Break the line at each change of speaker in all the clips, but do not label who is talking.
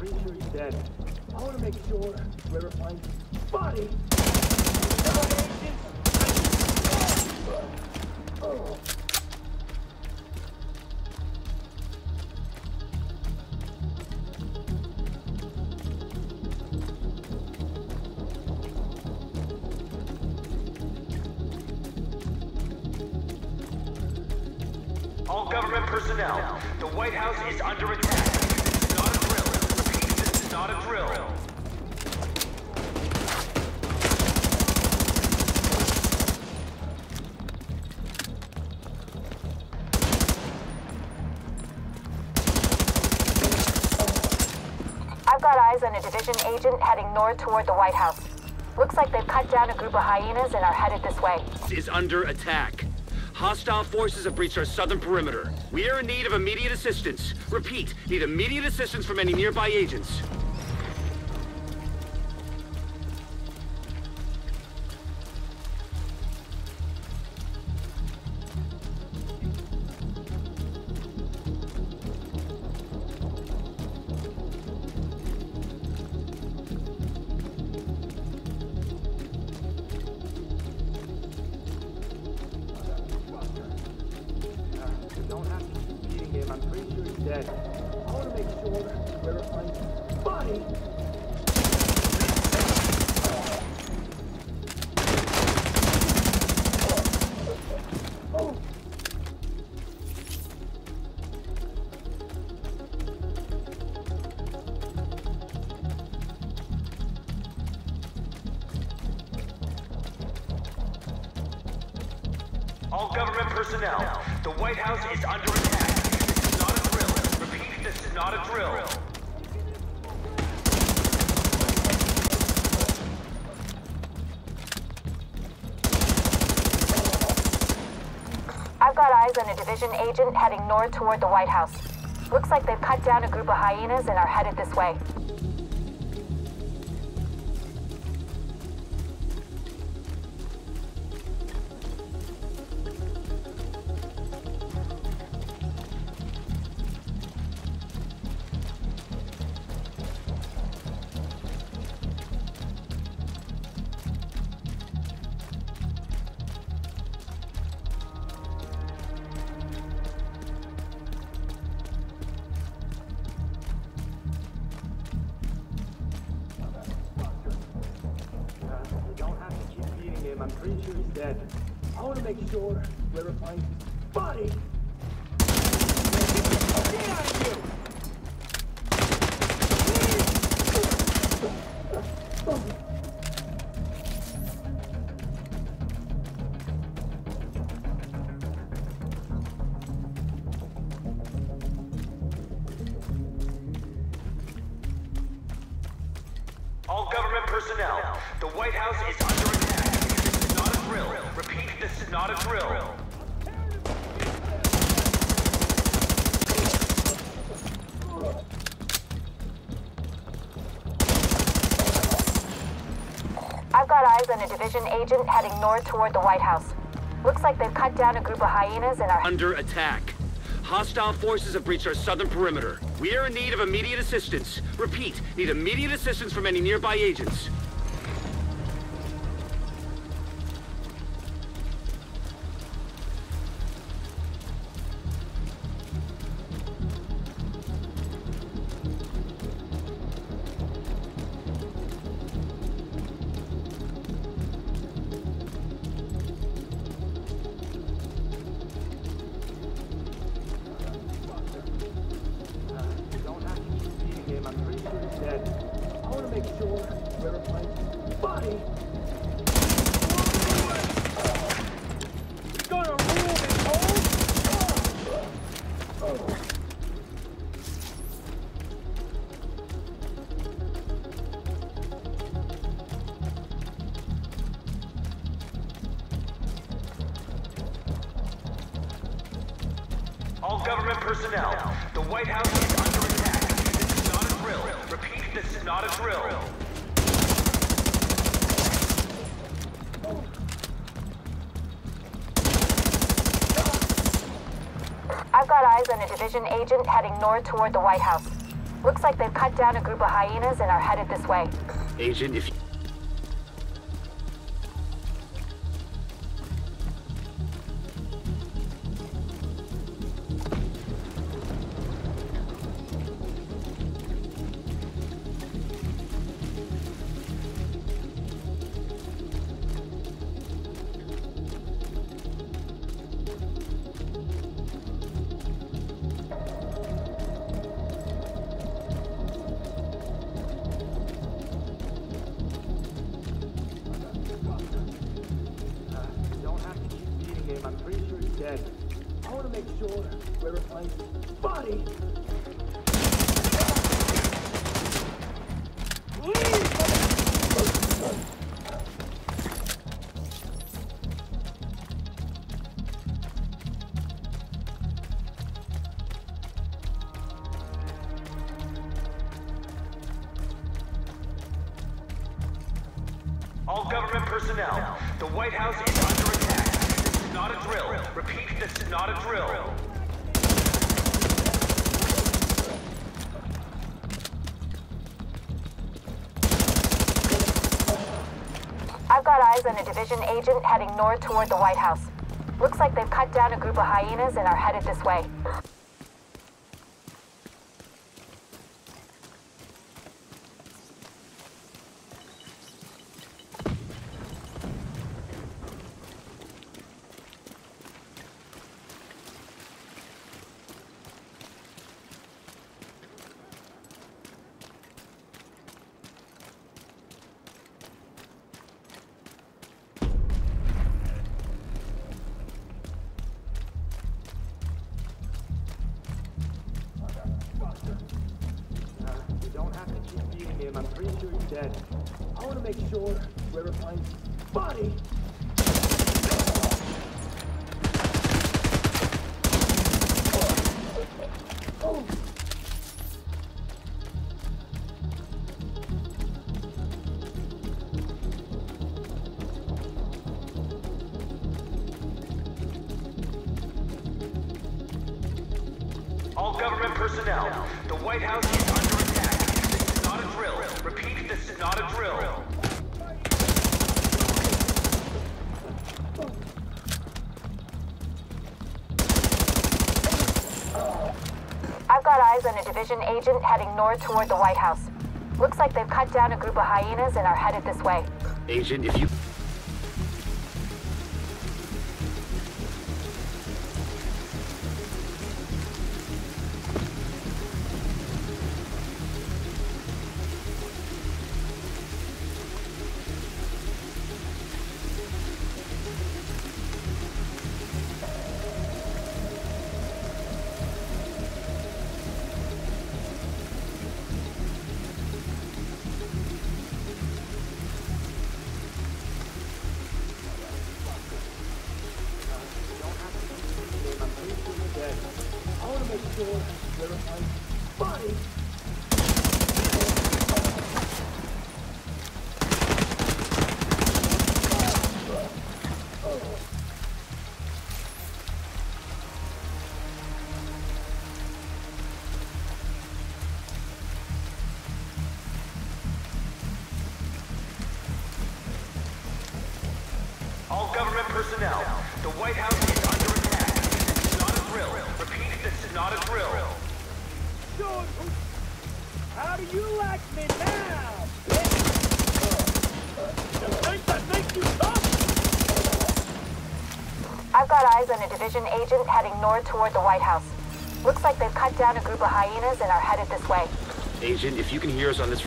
pretty sure he's dead. I want to make sure whoever finds his body.
All government personnel, the White House is under attack. This is not a drill. Repeat, this is not a drill.
I've got eyes on a division agent heading north toward the White House. Looks like they've cut down a group of hyenas and are headed this way.
Is under attack. Hostile forces have breached our southern perimeter. We are in need of immediate assistance. Repeat, need immediate assistance from any nearby agents.
Don't have to keep beating him. I'm pretty sure he's dead. I want to make sure whoever finds his body.
All government personnel, the White House is under attack. This is not a drill. Repeat, this is not a drill.
I've got eyes on a division agent heading north toward the White House. Looks like they've cut down a group of hyenas and are headed this way.
I'm pretty sure he's dead. I want to make sure whoever finds his body. Get out of here!
All government personnel, the White House is under attack. This is not a drill. Repeat, this is not a drill.
I've got eyes on a division agent heading north toward the White House. Looks like they've cut down a group of hyenas and are
under attack. Hostile forces have breached our southern perimeter. We are in need of immediate assistance. Repeat, need immediate assistance from any nearby agents.
I'm pretty sure he's dead. I want to make sure whoever finds his body. He's gonna rule his home.
All government personnel, the White House is under attack. This is not a drill. Repeat, this is not a drill.
I've got eyes on a division agent heading north toward the White House. Looks like they've cut down a group of hyenas and are headed this way.
Agent, if you...
I'm pretty sure he's dead. I want to make sure where it finds his body.
All government personnel, the White House is under attack. This is not a drill. Repeat, this is not a drill.
I've got eyes on a division agent heading north toward the White House. Looks like they've cut down a group of hyenas and are headed this way.
I'm pretty sure he's dead. I want to make sure where it finds his body.
All government personnel, the White House is under attack. This is not a drill. Repeat, this is not a drill.
I've got eyes on a division agent heading north toward the White House. Looks like they've cut down a group of hyenas and are headed this way.
Agent, if you...
I want to make sure where it finds his body.
All government personnel, the White House is under attack. This is not a drill. Repeat, this is not a drill.
How do you like me now? I think you tough.
I've got eyes on a division agent heading north toward the White House. Looks like they've cut down a group of hyenas and are headed this way.
Agent, if you can hear us on this...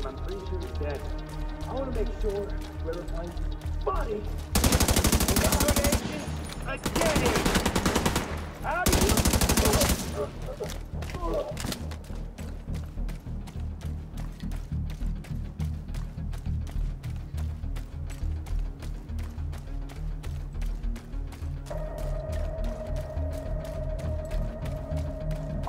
I'm pretty sure he's dead. I want to make sure where it finds his body. Agent, I get it. How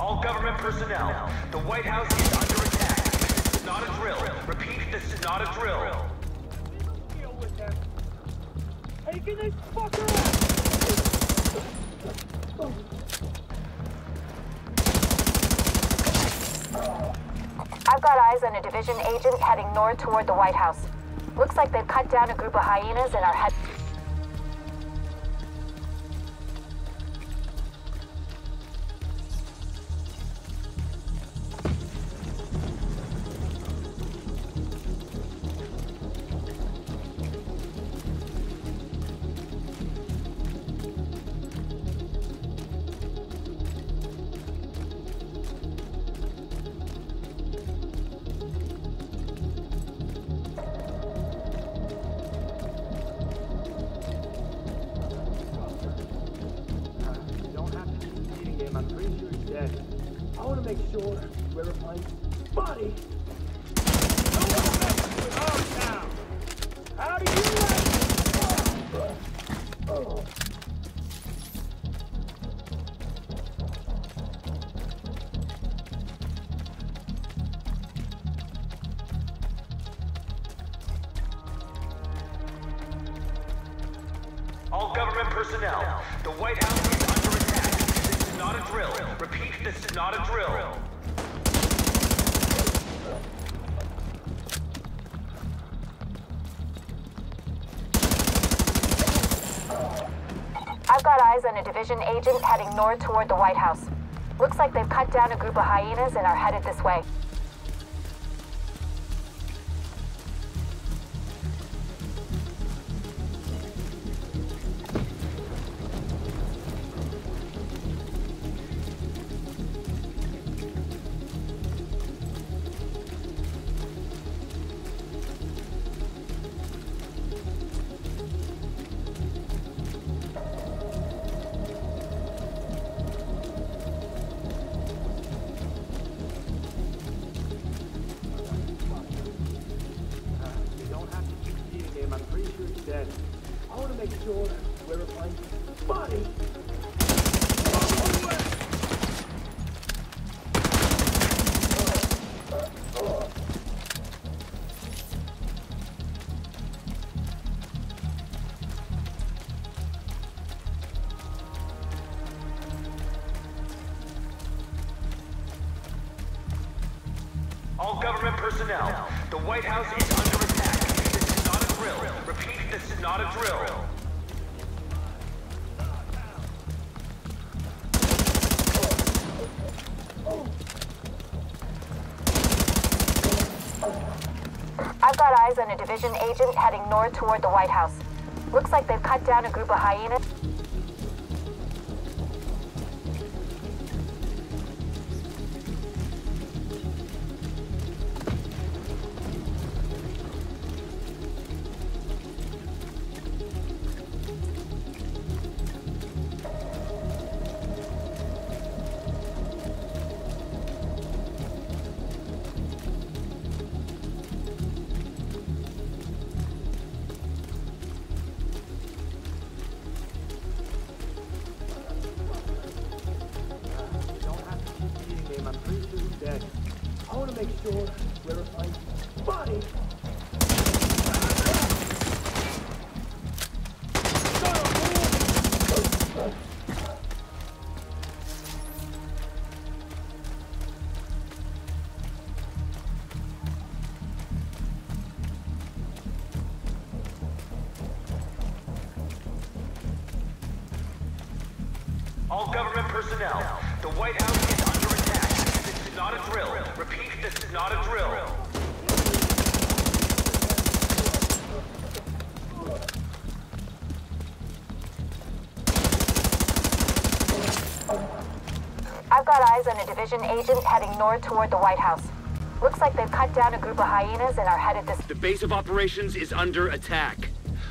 All government personnel, the White House is under attack. This is not a drill. Repeat, this is not a drill.
Deal with them. Taking this fucker out!
I've got eyes on a division agent heading north toward the White House. Looks like they've cut down a group of hyenas and are heading...
I'm pretty sure he's dead. I want to make sure whoever finds his body. No one messes with our town. How do you like it?
All government personnel, the White House is under attack. This is not a drill. Repeat, this is not a drill.
I've got eyes on a division agent heading north toward the White House. Looks like they've cut down a group of hyenas and are headed this way.
I'm pretty sure he's dead. I want to make sure whoever finds his body.
All government personnel, the White House is under attack. This is not a drill. Repeat, this is not a drill.
I've got eyes on a division agent heading north toward the White House. Looks like they've cut down a group of hyenas.
I'm pretty sure he's dead. I want to make sure whoever finds his body.
All government personnel, the White House is under attack. This is not a drill. Repeat, this is not a drill.
I've got eyes on a division agent heading north toward the White House. Looks like they've cut down a group of hyenas and are headed this...
The base of operations is under attack.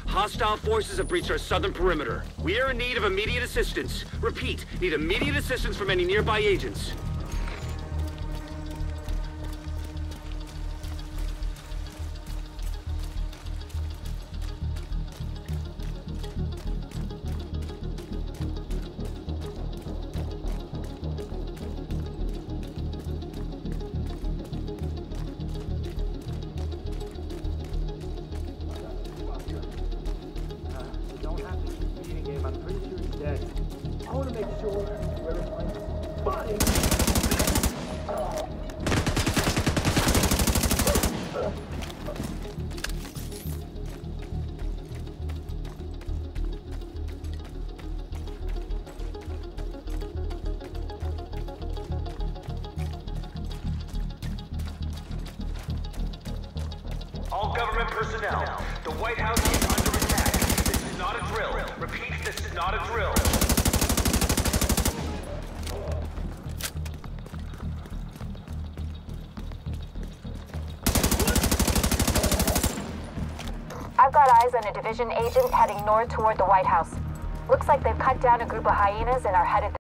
Hostile forces have breached our southern perimeter. We are in need of immediate assistance. Repeat, need immediate assistance from any nearby agents.
I'm pretty sure he's dead. I want to make sure where it went. Buddy!
All government personnel, the White House is under attack. This is not a drill. Repeat, this is not a drill.
I've got eyes on a division agent heading north toward the White House. Looks like they've cut down a group of hyenas and are headed